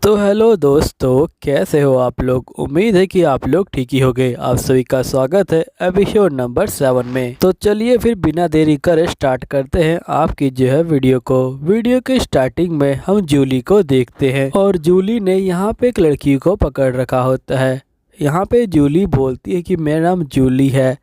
तो हेलो दोस्तों, कैसे हो आप लोग। उम्मीद है कि आप लोग ठीक ही होंगे। आप सभी का स्वागत है एपिसोड नंबर 7 में। तो चलिए फिर बिना देरी करे स्टार्ट करते हैं आपकी जो है वीडियो को। वीडियो के स्टार्टिंग में हम जूली को देखते हैं और जूली ने यहाँ पे एक लड़की को पकड़ रखा होता है। यहाँ पे जूली बोलती है कि मेरा नाम जूली है।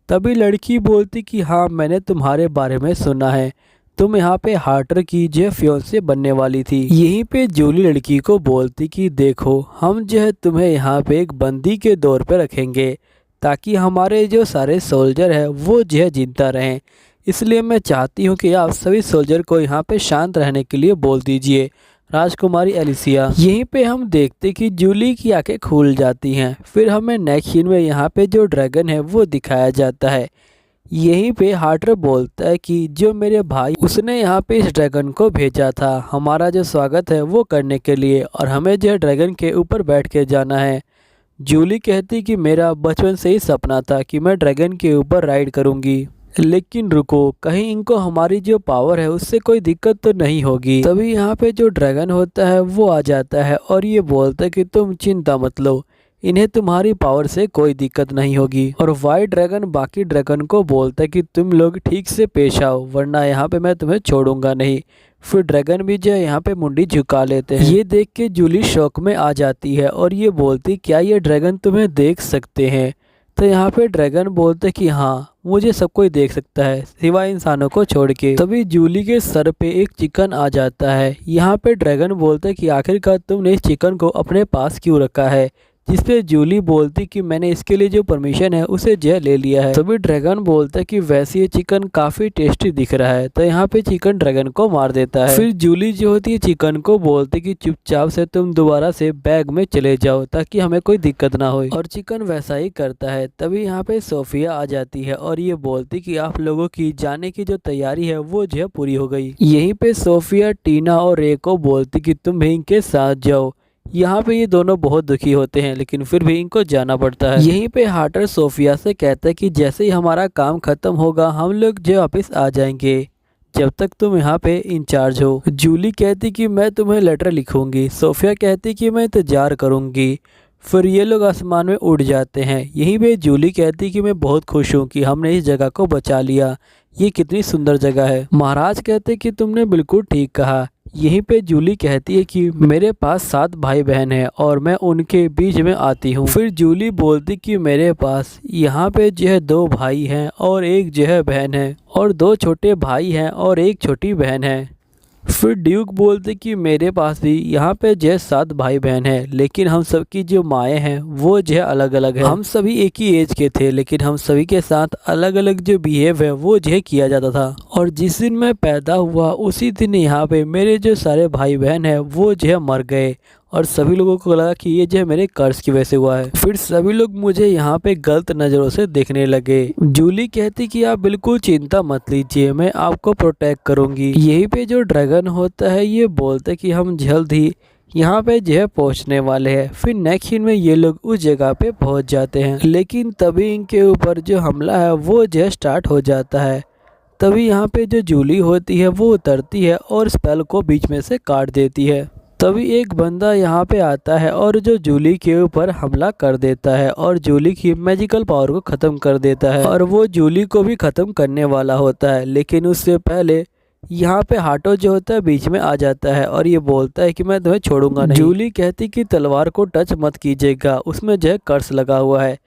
तभी लड़की बोलती कि हाँ, मैंने तुम्हारे बारे में सुना है, तुम यहाँ पे हार्टर की जो फियोंसे बनने वाली थी। यहीं पे जूली लड़की को बोलती कि देखो, हम जो है तुम्हें यहाँ पे एक बंदी के दौर पे रखेंगे ताकि हमारे जो सारे सोल्जर है वो जो है जिंदा रहें। इसलिए मैं चाहती हूँ कि आप सभी सोल्जर को यहाँ पे शांत रहने के लिए बोल दीजिए। राजकुमारी एलिसिया। यहीं पे हम देखते कि जूली की आंखें खुल जाती हैं। फिर हमें नेक्स्ट सीन में यहाँ पे जो ड्रैगन है वो दिखाया जाता है। यहीं पे हार्टर बोलता है कि जो मेरे भाई उसने यहाँ पे इस ड्रैगन को भेजा था हमारा जो स्वागत है वो करने के लिए, और हमें जो ड्रैगन के ऊपर बैठ के जाना है। जूली कहती कि मेरा बचपन से ही सपना था कि मैं ड्रैगन के ऊपर राइड करूँगी, लेकिन रुको, कहीं इनको हमारी जो पावर है उससे कोई दिक्कत तो नहीं होगी। तभी यहाँ पे जो ड्रैगन होता है वो आ जाता है और ये बोलता है कि तुम चिंता मत लो, इन्हें तुम्हारी पावर से कोई दिक्कत नहीं होगी। और वाइट ड्रैगन बाकी ड्रैगन को बोलता है कि तुम लोग ठीक से पेश आओ, वरना यहाँ पे मैं तुम्हें छोड़ूंगा नहीं। फिर ड्रैगन भी जो है यहाँ पे मुंडी झुका लेते हैं। ये देख के जूली शौक में आ जाती है और ये बोलती क्या ये ड्रैगन तुम्हें देख सकते हैं। तो यहाँ पे ड्रैगन बोलते कि हाँ, मुझे सब कोई देख सकता है सिवाय इंसानों को छोड़ के। तभी जूली के सर पे एक चिकन आ जाता है। यहाँ पे ड्रैगन बोलते कि आखिरकार तुमने इस चिकन को अपने पास क्यों रखा है, जिसपे जूली बोलती कि मैंने इसके लिए जो परमिशन है उसे जो ले लिया है। तभी ड्रैगन बोलता है कि वैसे ये चिकन काफी टेस्टी दिख रहा है। तो यहाँ पे चिकन ड्रैगन को मार देता है। फिर जूली जो होती है चिकन को बोलती कि चुपचाप से तुम दोबारा से बैग में चले जाओ ताकि हमें कोई दिक्कत ना हो, और चिकन वैसा ही करता है। तभी यहाँ पे सोफिया आ जाती है और ये बोलती कि आप लोगों की जाने की जो तैयारी है वो जो पूरी हो गई। यहीं पे सोफिया टीना और रे को बोलती कि तुम भी इनके साथ जाओ। यहाँ पे ये दोनों बहुत दुखी होते हैं लेकिन फिर भी इनको जाना पड़ता है। यहीं पे हार्टर सोफिया से कहता है कि जैसे ही हमारा काम खत्म होगा हम लोग जो वापिस आ जाएंगे, जब तक तुम यहाँ पे इंचार्ज हो। जूली कहती कि मैं तुम्हें लेटर लिखूंगी। सोफिया कहती कि मैं इंतजार करूंगी। फिर ये लोग आसमान में उड़ जाते हैं। यहीं पे जूली कहती कि मैं बहुत खुश हूँ कि हमने इस जगह को बचा लिया, ये कितनी सुंदर जगह है। महाराज कहते कि तुमने बिल्कुल ठीक कहा। यहीं पे जूली कहती है कि मेरे पास 7 भाई बहन हैं और मैं उनके बीच में आती हूँ। फिर जूली बोलती कि मेरे पास यहाँ पे जो है 2 भाई हैं और एक जो है बहन है, और 2 छोटे भाई हैं और एक छोटी बहन है। फिर ड्यूक बोलते कि मेरे पास भी यहाँ पे जो है 7 भाई बहन हैं, लेकिन हम सबकी जो माएँ हैं वो जो है अलग अलग है। हम सभी एक ही एज के थे लेकिन हम सभी के साथ अलग अलग जो बिहेव है वो जो है किया जाता था। और जिस दिन मैं पैदा हुआ उसी दिन यहाँ पे मेरे जो सारे भाई बहन है वो जो है मर गए, और सभी लोगों को लगा कि ये जो है मेरे कर्ज की वजह से हुआ है। फिर सभी लोग मुझे यहाँ पे गलत नज़रों से देखने लगे। जूली कहती कि आप बिल्कुल चिंता मत लीजिए, मैं आपको प्रोटेक्ट करूँगी। यहीं पे जो ड्रैगन होता है ये बोलते कि हम जल्द ही यहाँ पे जो है पहुँचने वाले हैं। फिर नेक्स्ट सीन में ये लोग उस जगह पे पहुँच जाते हैं, लेकिन तभी इनके ऊपर जो हमला है वो जो है स्टार्ट हो जाता है। तभी यहाँ पे जो जूली होती है वो उतरती है और स्पेल को बीच में से काट देती है। तभी एक बंदा यहाँ पे आता है और जो जूली के ऊपर हमला कर देता है और जूली की मैजिकल पावर को ख़त्म कर देता है, और वो जूली को भी ख़त्म करने वाला होता है। लेकिन उससे पहले यहाँ पे हार्टो जो होता है बीच में आ जाता है और ये बोलता है कि मैं तुम्हें छोड़ूंगा नहीं। जूली कहती कि तलवार को टच मत कीजिएगा, उसमें जो है कर्स लगा हुआ है।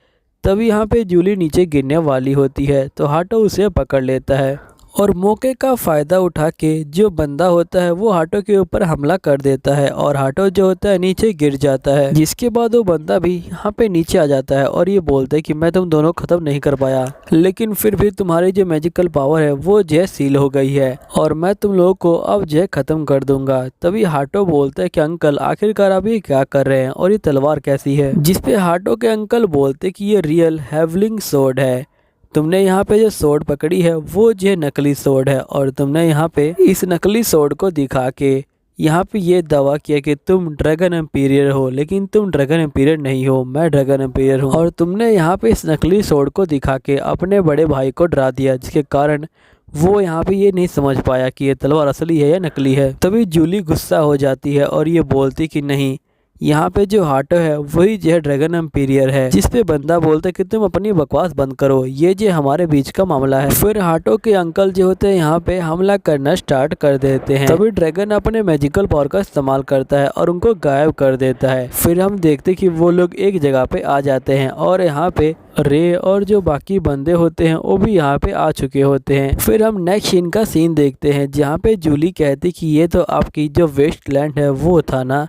तभी यहाँ पे जूली नीचे गिरने वाली होती है तो हार्टो उसे पकड़ लेता है, और मौके का फ़ायदा उठा के जो बंदा होता है वो हार्टो के ऊपर हमला कर देता है और हार्टो जो होता है नीचे गिर जाता है। जिसके बाद वो बंदा भी यहाँ पे नीचे आ जाता है और ये बोलता है कि मैं तुम दोनों ख़त्म नहीं कर पाया, लेकिन फिर भी तुम्हारी जो मैजिकल पावर है वो जो है सील हो गई है और मैं तुम लोगों को अब जो है ख़त्म कर दूंगा। तभी हार्टो बोलता है कि अंकल आखिरकार आप ये क्या कर रहे हैं और ये तलवार कैसी है। जिसपे हार्टो के अंकल बोलते कि ये रियल हैवलिंग सोर्ड है, तुमने यहाँ पे जो सोर्ड पकड़ी है वो जो नकली सोर्ड है, और तुमने यहाँ पे इस नकली सोर्ड को दिखा के यहाँ पे ये दावा किया कि तुम ड्रैगन एम्पीरियर हो, लेकिन तुम ड्रैगन एम्पीरियर नहीं हो, मैं ड्रैगन एम्पीरियर हूँ। और तुमने यहाँ पे इस नकली सोर्ड को दिखा के अपने बड़े भाई को डरा दिया, जिसके कारण वो यहाँ पे ये नहीं समझ पाया कि ये तलवार असली है या नकली है। तभी जूली गुस्सा हो जाती है और ये बोलती कि नहीं, यहाँ पे जो हाटो है वही जो है ड्रैगन एम्पीरियर है, जिसपे बंदा बोलता है कि तुम अपनी बकवास बंद करो, ये जो हमारे बीच का मामला है। फिर हाटो के अंकल जो होते हैं यहाँ पे हमला करना स्टार्ट कर देते हैं। तभी ड्रैगन अपने मैजिकल पावर का इस्तेमाल करता है और उनको गायब कर देता है। फिर हम देखते कि वो लोग एक जगह पे आ जाते हैं और यहाँ पे रे और जो बाकी बंदे होते हैं वो भी यहाँ पे आ चुके होते हैं। फिर हम नेक्स्ट सीन का सीन देखते हैं जहाँ पे जूली कहती कि ये तो आपकी जो वेस्टलैंड है वो था ना,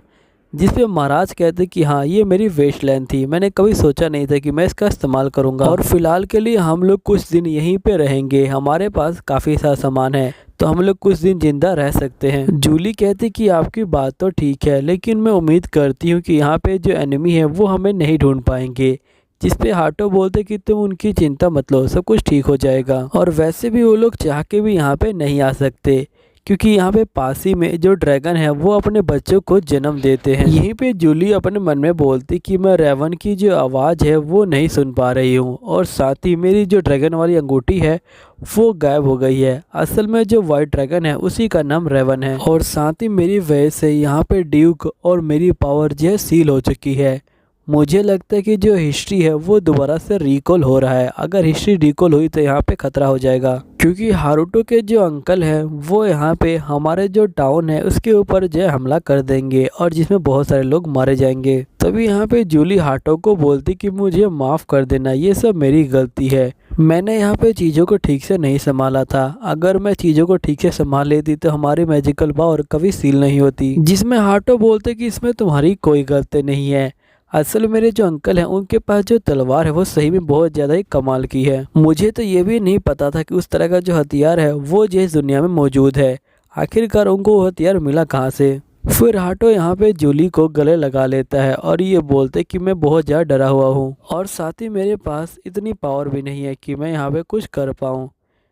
जिस पे महाराज कहते कि हाँ ये मेरी वेस्टलैंड थी, मैंने कभी सोचा नहीं था कि मैं इसका इस्तेमाल करूँगा और फिलहाल के लिए हम लोग कुछ दिन यहीं पे रहेंगे, हमारे पास काफ़ी सारा सामान है तो हम लोग कुछ दिन जिंदा रह सकते हैं। जूली कहती कि आपकी बात तो ठीक है, लेकिन मैं उम्मीद करती हूँ कि यहाँ पे जो एनिमी है वो हमें नहीं ढूंढ पाएंगे। जिस पे हाटो बोलते कि तुम उनकी चिंता मत लो, सब कुछ ठीक हो जाएगा। और वैसे भी वो लोग चाह के भी यहाँ पे नहीं आ सकते, क्योंकि यहाँ पे पास ही में जो ड्रैगन है वो अपने बच्चों को जन्म देते हैं। यहीं पे जूली अपने मन में बोलती कि मैं रेवन की जो आवाज़ है वो नहीं सुन पा रही हूँ, और साथ ही मेरी जो ड्रैगन वाली अंगूठी है वो गायब हो गई है। असल में जो वाइट ड्रैगन है उसी का नाम रेवन है, और साथ ही मेरी वजह से यहाँ पे ड्यूक और मेरी पावर जो है सील हो चुकी है। मुझे लगता है कि जो हिस्ट्री है वो दोबारा से रिकॉल हो रहा है। अगर हिस्ट्री रिकॉल हुई तो यहाँ पे खतरा हो जाएगा, क्योंकि हारुतो के जो अंकल हैं वो यहाँ पे हमारे जो टाउन है उसके ऊपर जो है हमला कर देंगे, और जिसमें बहुत सारे लोग मारे जाएंगे। तभी यहाँ पे जूली हाटो को बोलती कि मुझे माफ़ कर देना, ये सब मेरी गलती है, मैंने यहाँ पे चीज़ों को ठीक से नहीं संभाला था। अगर मैं चीज़ों को ठीक से संभाल लेती तो हमारी मैजिकल पावर कभी सील नहीं होती। जिसमें हाटो बोलते कि इसमें तुम्हारी कोई गलती नहीं है, असल मेरे जो अंकल हैं उनके पास जो तलवार है वो सही में बहुत ज़्यादा ही कमाल की है। मुझे तो ये भी नहीं पता था कि उस तरह का जो हथियार है वो जो इस दुनिया में मौजूद है। आखिरकार उनको वो हथियार मिला कहाँ से। फिर हाटो यहाँ पे जूली को गले लगा लेता है और ये बोलते कि मैं बहुत ज़्यादा डरा हुआ हूँ, और साथ ही मेरे पास इतनी पावर भी नहीं है कि मैं यहाँ पे कुछ कर पाऊँ।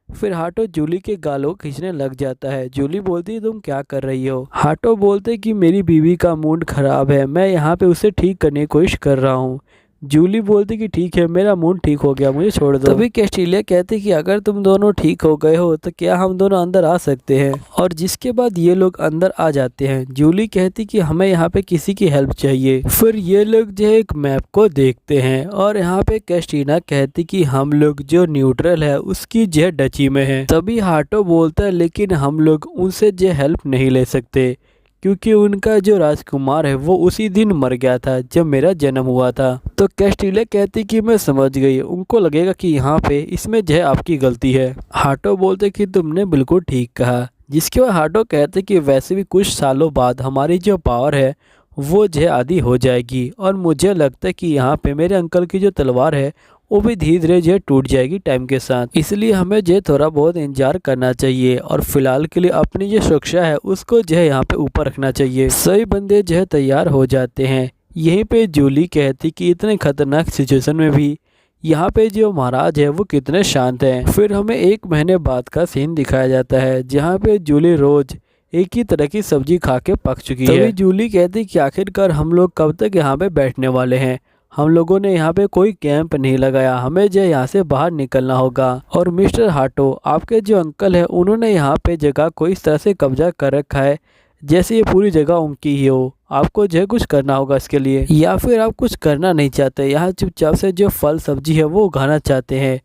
फिर हाटो जूली के गालों खींचने लग जाता है। जूली बोलती है तुम क्या कर रही हो। हाटो बोलते कि मेरी बीवी का मूड खराब है, मैं यहाँ पे उसे ठीक करने की कोशिश कर रहा हूँ। जूली बोलती कि ठीक है, मेरा मूड ठीक हो गया, मुझे छोड़ दो। तभी कैस्टिलिया कहती कि अगर तुम दोनों ठीक हो गए हो तो क्या हम दोनों अंदर आ सकते हैं, और जिसके बाद ये लोग अंदर आ जाते हैं। जूली कहती कि हमें यहाँ पे किसी की हेल्प चाहिए। फिर ये लोग जो एक मैप को देखते हैं, और यहाँ पे कैस्टीना कहती कि हम लोग जो न्यूट्रल है उसकी जो डची में है। तभी हाटो बोलता है लेकिन हम लोग उनसे जो हेल्प नहीं ले सकते, क्योंकि उनका जो राजकुमार है वो उसी दिन मर गया था जब मेरा जन्म हुआ था। तो कैस्टिलिया कहती कि मैं समझ गई, उनको लगेगा कि यहाँ पे इसमें जो है आपकी गलती है। हाटो बोलते कि तुमने बिल्कुल ठीक कहा। जिसके बाद हाटो कहते कि वैसे भी कुछ सालों बाद हमारी जो पावर है वो जो है आधी हो जाएगी, और मुझे लगता है कि यहाँ पे मेरे अंकल की जो तलवार है वो भी धीरे धीरे जो है टूट जाएगी टाइम के साथ। इसलिए हमें जो है थोड़ा बहुत इंतजार करना चाहिए, और फिलहाल के लिए अपनी जो सुरक्षा है उसको जो है यहाँ पे ऊपर रखना चाहिए। सभी बंदे जो है तैयार हो जाते हैं। यहीं पे जूली कहती कि इतने खतरनाक सिचुएशन में भी यहाँ पे जो महाराज है वो कितने शांत हैं। फिर हमें 1 महीने बाद का सीन दिखाया जाता है जहाँ पे जूली रोज एक ही तरह की सब्जी खा के पक चुकी है। तभी जूली कहती कि आखिरकार हम लोग कब तक यहाँ पे बैठने वाले हैं, हम लोगों ने यहाँ पे कोई कैंप नहीं लगाया, हमें जो यहाँ से बाहर निकलना होगा। और मिस्टर हाटो, आपके जो अंकल है उन्होंने यहाँ पे जगह को इस तरह से कब्जा कर रखा है जैसे ये पूरी जगह उनकी ही हो। आपको जो है कुछ करना होगा इसके लिए, या फिर आप कुछ करना नहीं चाहते, यहाँ चुपचाप से जो फल सब्जी है वो उगाना चाहते हैं।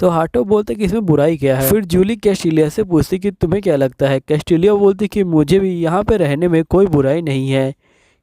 तो हाटो बोलते कि इसमें बुराई क्या है। फिर जूली कैस्टिलिया से पूछती कि तुम्हें क्या लगता है। कैस्टिलिया बोलती कि मुझे भी यहाँ पे रहने में कोई बुराई नहीं है।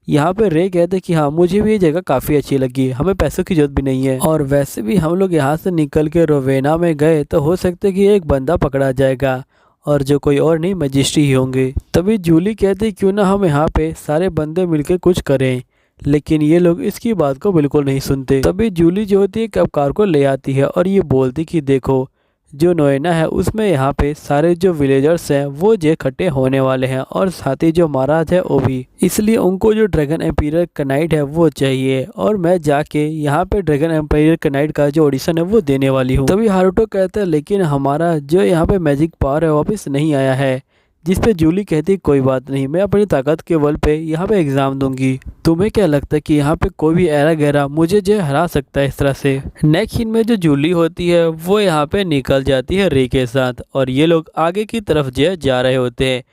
यहाँ पे रे कहते कि हाँ मुझे भी ये जगह काफ़ी अच्छी लगी, हमें पैसों की जरूरत भी नहीं है, और वैसे भी हम लोग यहाँ से निकल के रोवेना में गए तो हो सकता है कि एक बंदा पकड़ा जाएगा, और जो कोई और नहीं मजिस्ट्री ही होंगे। तभी जूली कहती क्यों ना हम यहाँ पे सारे बंदे मिलके कुछ करें, लेकिन ये लोग इसकी बात को बिल्कुल नहीं सुनते। तभी जूली जो होती है कार को ले आती है और ये बोलती कि देखो जो नोएना है उसमें यहाँ पे सारे जो विलेजर्स हैं वो जो इकट्ठे होने वाले हैं, और साथ ही जो महाराज है वो भी, इसलिए उनको जो ड्रैगन एम्पायर कनाइट है वो चाहिए, और मैं जाके यहाँ पे ड्रैगन एम्पायर कनाइट का जो ऑडिशन है वो देने वाली हूँ। तभी हारुतो कहता है लेकिन हमारा जो यहाँ पे मैजिक पावर है वापस नहीं आया है। जिस पे जूली कहती कोई बात नहीं, मैं अपनी ताकत के बल पे यहाँ पे एग्जाम दूंगी। तुम्हें क्या लगता है कि यहाँ पे कोई भी ऐरा गहरा मुझे जो हरा सकता है इस तरह से। नेक्स्ट सीन में जो जूली होती है वो यहाँ पे निकल जाती है रे के साथ, और ये लोग आगे की तरफ जो जा रहे होते हैं।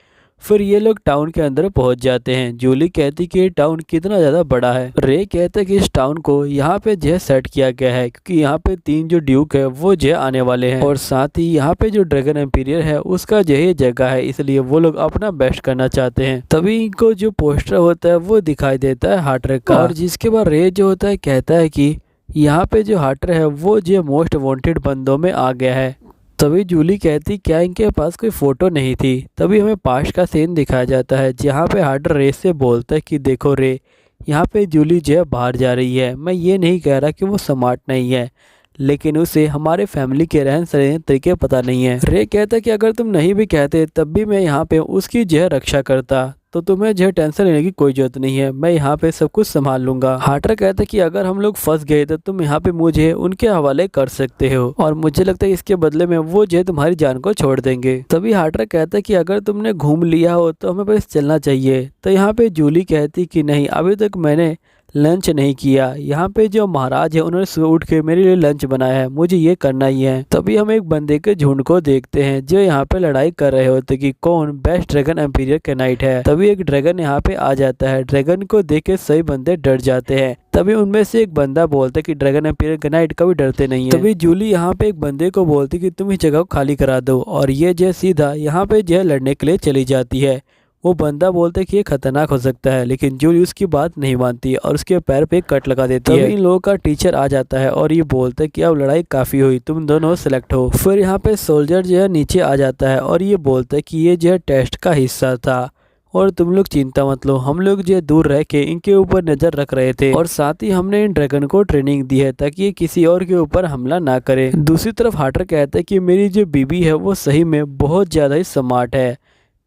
फिर ये लोग टाउन के अंदर पहुंच जाते हैं। जूली कहती कि ये टाउन कितना ज़्यादा बड़ा है। रे कहता है कि इस टाउन को यहाँ पे जो है सेट किया गया है क्योंकि यहाँ पे 3 जो ड्यूक है वो जो आने वाले हैं और साथ ही यहाँ पे जो ड्रैगन एम्पीरियर है उसका जो है जगह है, इसलिए वो लोग अपना बेस्ट करना चाहते हैं। तभी इनको जो पोस्टर होता है वो दिखाई देता है हार्टर का, और जिसके बाद रे जो होता है कहता है कि यहाँ पे जो हार्टर है वो जो मोस्ट वांटेड बंदों में आ गया है। तभी जूली कहती क्या इनके पास कोई फोटो नहीं थी। तभी हमें पास्ट का सीन दिखाया जाता है जहाँ पे हार्टर रे से बोलता है कि देखो रे, यहाँ पे जूली जो है बाहर जा रही है। मैं ये नहीं कह रहा कि वो स्मार्ट नहीं है, लेकिन उसे हमारे फैमिली के रहन सहन तरीके पता नहीं है। रे कहता है कि अगर तुम नहीं भी कहते तब भी मैं यहाँ पे उसकी जो है रक्षा करता, तो तुम्हें जो है टेंशन लेने की कोई जरूरत नहीं है, मैं यहाँ पे सब कुछ संभाल लूंगा। हार्टर कहता है कि अगर हम लोग फंस गए तो तुम यहाँ पे मुझे उनके हवाले कर सकते हो और मुझे लगता है इसके बदले में वो जो है तुम्हारी जान को छोड़ देंगे। तभी हार्टर कहता है कि अगर तुमने घूम लिया हो तो हमें बस चलना चाहिए। तो यहाँ पे जूली कहती कि नहीं, अभी तक मैंने लंच नहीं किया। यहाँ पे जो महाराज है उन्होंने सुबह उठ के मेरे लिए लंच बनाया है, मुझे ये करना ही है। तभी हम एक बंदे के झुंड को देखते हैं जो यहाँ पे लड़ाई कर रहे होते कि कौन बेस्ट ड्रैगन एम्पीरियर के नाइट है। तभी एक ड्रैगन यहाँ पे आ जाता है। ड्रैगन को देख के सभी बंदे डर जाते हैं। तभी उनमें से एक बंदा बोलता है कि ड्रैगन एम्पीरियर के नाइट कभी डरते नहीं है। तभी जूली यहाँ पे एक बंदे को बोलती कि तुम इस जगह को खाली करा दो और ये जो सीधा यहाँ पे जो लड़ने के लिए चली जाती है। वो बंदा बोलता है कि ये खतरनाक हो सकता है, लेकिन जूली उसकी बात नहीं मानती है और उसके पैर पे कट लगा देती है। इन लोगों का टीचर आ जाता है और ये बोलता है कि अब लड़ाई काफ़ी हुई, तुम दोनों सेलेक्ट हो। फिर यहाँ पे सोल्जर जो है नीचे आ जाता है और ये बोलता है कि ये जो है टेस्ट का हिस्सा था और तुम लोग चिंता मत लो, हम लोग जो दूर रह के इनके ऊपर नज़र रख रहे थे और साथ ही हमने इन ड्रैगन को ट्रेनिंग दी है ताकि ये किसी और के ऊपर हमला ना करे। दूसरी तरफ हार्टर कहता है कि मेरी जो बीबी है वो सही में बहुत ज़्यादा ही स्मार्ट है।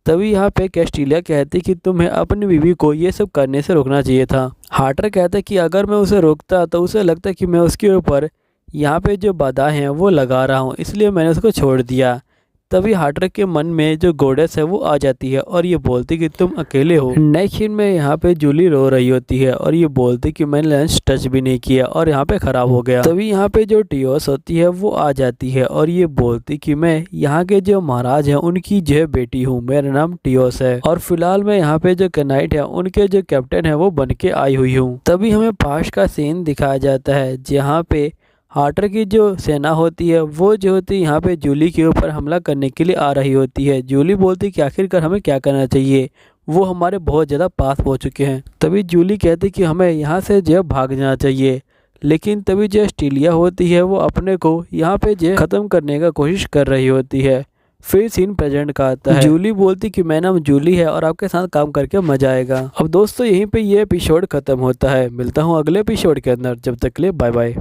तभी यहाँ पे कैस्टिलिया कहती कि तुम्हें अपनी बीवी को ये सब करने से रोकना चाहिए था। हार्टर कहता है कि अगर मैं उसे रोकता तो उसे लगता कि मैं उसके ऊपर यहाँ पे जो बाधा हैं वो लगा रहा हूँ, इसलिए मैंने उसको छोड़ दिया। तभी हार्टर के मन में जो गोडेस है वो आ जाती है और ये बोलती कि तुम अकेले हो। नेक्स्ट सीन में यहाँ पे जूली रो रही होती है और ये बोलती कि मैंने लंच टच भी नहीं किया और यहाँ पे खराब हो गया। तभी यहाँ पे जो टियोस होती है वो आ जाती है और ये बोलती कि मैं यहाँ के जो महाराज हैं उनकी जो बेटी हूँ, मेरा नाम टियोस है और फिलहाल मैं यहाँ पे जो कैनाइट है उनके जो कैप्टन है वो बन के आई हुई हूँ। तभी हमें पास्ट का सीन दिखाया जाता है जहाँ पे हार्टर की जो सेना होती है वो जो होती है यहाँ पे जूली के ऊपर हमला करने के लिए आ रही होती है। जूली बोलती कि आखिरकार हमें क्या करना चाहिए, वो हमारे बहुत ज़्यादा पास पहुँच चुके हैं। तभी जूली कहती कि हमें यहाँ से जो भाग जाना चाहिए, लेकिन तभी जो स्टीलिया होती है वो अपने को यहाँ पे जो ख़त्म करने का कोशिश कर रही होती है। फिर सीन प्रेजेंट का आता है। जूली बोलती कि मेरा नाम जूली है और आपके साथ काम करके मजा आएगा। अब दोस्तों यहीं पे ये एपिसोड खत्म होता है। मिलता हूँ अगले एपिसोड के अंदर, जब तक के लिए बाय बाय।